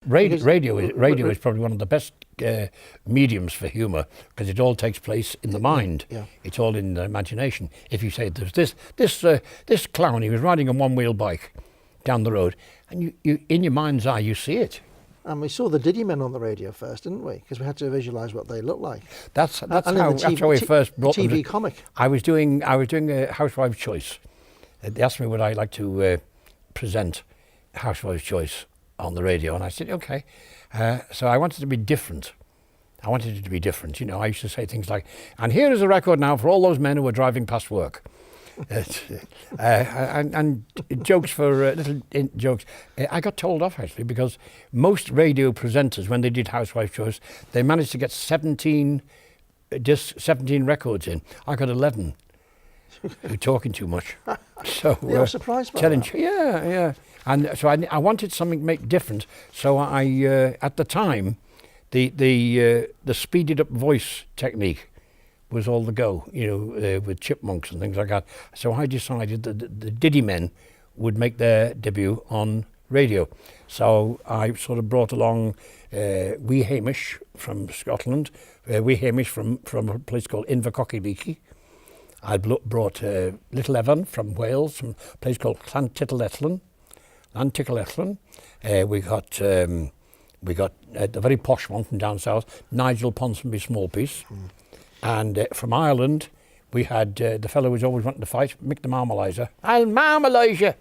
Radio is probably one of the best mediums for humour, because it all takes place in the mind. Yeah. It's all in the imagination. If you say there's this clown, he was riding a one-wheel bike down the road, and you in your mind's eye you see it. And we saw the Diddy Men on the radio first, didn't we? Because we had to visualise what they looked like. That's how we first brought them. TV comic. I was doing a Housewife's Choice. They asked me would I like to present Housewife's Choice on the radio, and I said okay. So I wanted to be different. I wanted it to be different. You know, I used to say things like, "And here is a record now for all those men who are driving past work." And jokes for little jokes. I got told off actually, because most radio presenters, when they did Housewife's Choice, they managed to get 17 records in. I got 11. You're talking too much. So They were surprised by that. Yeah. And so I wanted something to make different. So I at the time, the speeded up voice technique was all the go, you know, with chipmunks and things like that. So I decided that the Diddy Men would make their debut on radio. So I sort of brought along Wee Hamish from Scotland, Wee Hamish from a place called Invercockyleaky. I brought Little Evan from Wales, from a place called Llantyttylethlyn. We got the very posh one from down south, Nigel Ponsonby Smallpiece. And from Ireland, we had the fellow who's always wanting to fight, Mick the Marmalizer. I'll marmalise you.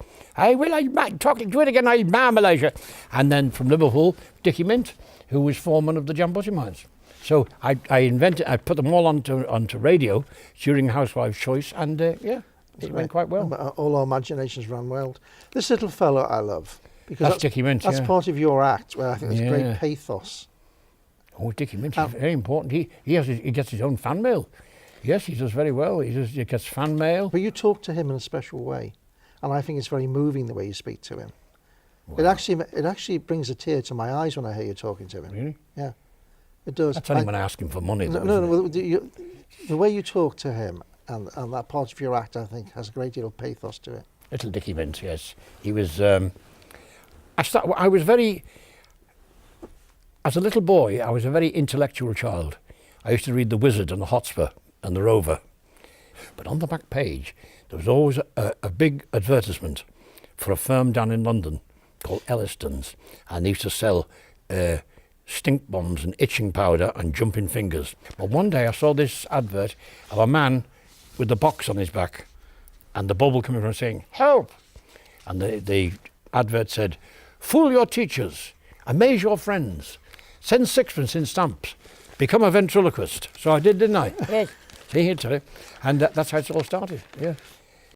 Do it again, I'll marmalise you. And then from Liverpool, Dickie Mint, who was foreman of the Jambutti Mines. So I put them all onto radio during Housewife's Choice, and it went quite well. All our imaginations ran wild. This little fellow I love. Because that's Dickie Mint, That's part of your act, where I think there's great pathos. Oh, Dickie Mint is very important. He gets his own fan mail. Yes, he does very well. He gets fan mail. But you talk to him in a special way, and I think it's very moving the way you speak to him. Wow. It actually brings a tear to my eyes when I hear you talking to him. Really? Yeah, it does. That's only when I ask him for money. No. The way you talk to him and that part of your act, I think, has a great deal of pathos to it. Little Dickie Mint, yes. He was. As a little boy, I was a very intellectual child. I used to read The Wizard and The Hotspur and The Rover. But on the back page, there was always a big advertisement for a firm down in London called Elliston's, and they used to sell stink bombs and itching powder and jumping fingers. But one day I saw this advert of a man with the box on his back and the bubble coming from saying, "Help!" And the advert said, "Fool your teachers, amaze your friends, send sixpence in stamps, become a ventriloquist." So I did, didn't I? Yes. See, and that's how it all started, yeah.